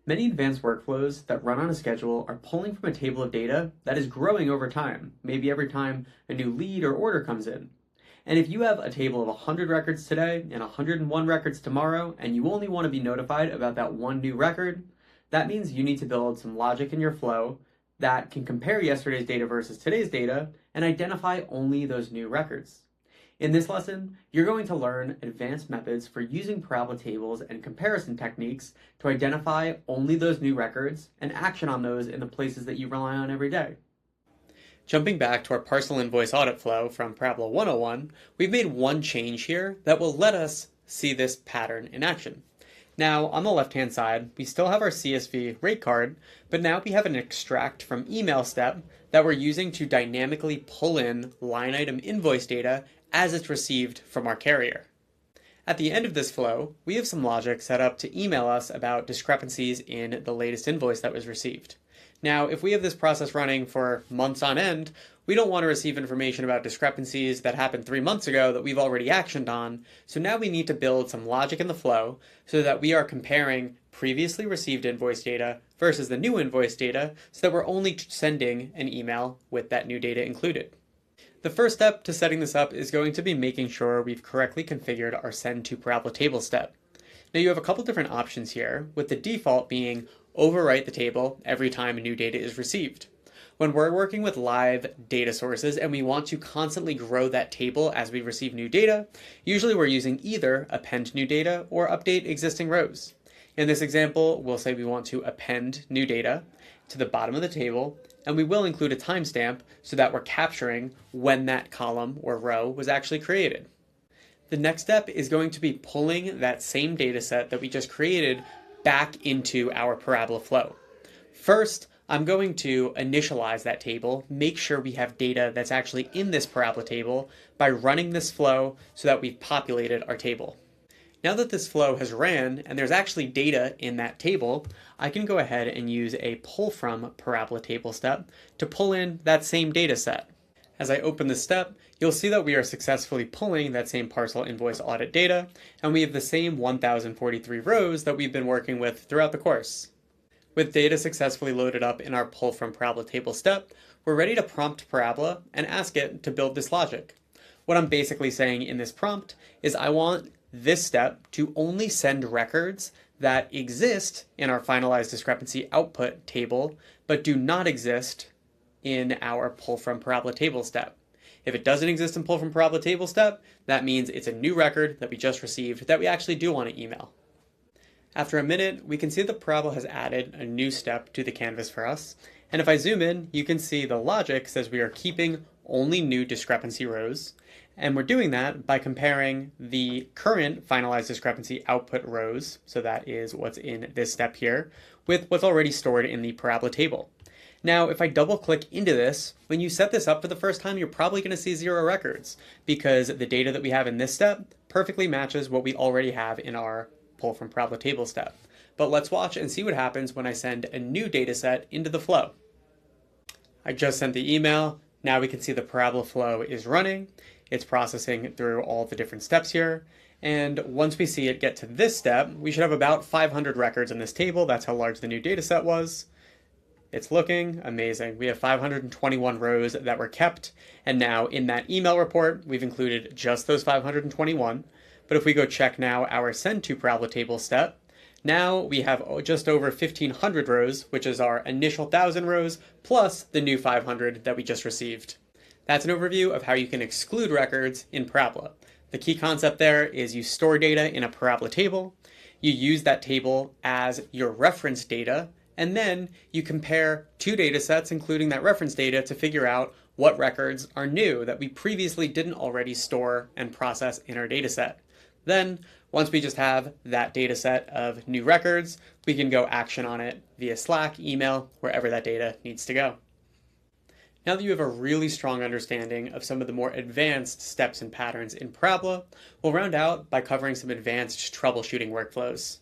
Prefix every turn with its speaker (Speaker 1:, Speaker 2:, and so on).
Speaker 1: Many advanced workflows that run on a schedule are pulling from a table of data that is growing over time, maybe every time a new lead or order comes in. And if you have a table of 100 records today and 101 records tomorrow, and you only want to be notified about that one new record, that means you need to build some logic in your flow that can compare yesterday's data versus today's data and identify only those new records. In this lesson, you're going to learn advanced methods for using parabola tables and comparison techniques to identify only those new records and action on those in the places that you rely on every day. Jumping back to our parcel invoice audit flow from Parabola 101, we've made one change here that will let us see this pattern in action. Now, on the left-hand side, we still have our CSV rate card, but now we have an extract from email step that we're using to dynamically pull in line item invoice data as it's received from our carrier. At the end of this flow, we have some logic set up to email us about discrepancies in the latest invoice that was received. Now, if we have this process running for months on end, we don't want to receive information about discrepancies that happened 3 months ago that we've already actioned on, so now we need to build some logic in the flow so that we are comparing previously received invoice data versus the new invoice data so that we're only sending an email with that new data included. The first step to setting this up is going to be making sure we've correctly configured our send to parabola table step. Now you have a couple different options here, with the default being overwrite the table every time new data is received. When we're working with live data sources and we want to constantly grow that table as we receive new data, usually we're using either append new data or update existing rows. In this example, we'll say we want to append new data to the bottom of the table, and we will include a timestamp so that we're capturing when that column or row was actually created. The next step is going to be pulling that same data set that we just created back into our parabola flow. First, I'm going to initialize that table, make sure we have data that's actually in this parabola table by running this flow so that we've populated our table. Now that this flow has ran and there's actually data in that table, I can go ahead and use a pull from parabola table step to pull in that same data set. As I open this step, you'll see that we are successfully pulling that same parcel invoice audit data, and we have the same 1043 rows that we've been working with throughout the course. With data successfully loaded up in our pull from parabola table step, we're ready to prompt Parabola and ask it to build this logic. What I'm basically saying in this prompt is I want this step to only send records that exist in our finalized discrepancy output table, but do not exist in our pull from parabola table step. If it doesn't exist in pull from parabola table step, that means it's a new record that we just received that we actually do want to email. After a minute, we can see that Parabola has added a new step to the canvas for us. And if I zoom in, you can see the logic says we are keeping only new discrepancy rows. And we're doing that by comparing the current finalized discrepancy output rows, so that is what's in this step here, with what's already stored in the parabola table. Now, if I double click into this, when you set this up for the first time, you're probably going to see 0 records because the data that we have in this step perfectly matches what we already have in our pull from parabola table step. But let's watch and see what happens when I send a new data set into the flow. I just sent the email. Now we can see the parabola flow is running. It's processing through all the different steps here. And once we see it get to this step, we should have about 500 records in this table. That's how large the new data set was. It's looking amazing. We have 521 rows that were kept. And now in that email report, we've included just those 521. But if we go check now our send to parabola table step, now we have just over 1,500 rows, which is our initial 1,000 rows, plus the new 500 that we just received. That's an overview of how you can exclude records in Parabola. The key concept there is you store data in a parabola table, you use that table as your reference data, and then you compare 2 data sets, including that reference data, to figure out what records are new that we previously didn't already store and process in our data set. Then, once we just have that data set of new records, we can go action on it via Slack, email, wherever that data needs to go. Now that you have a really strong understanding of some of the more advanced steps and patterns in Parabola, we'll round out by covering some advanced troubleshooting workflows.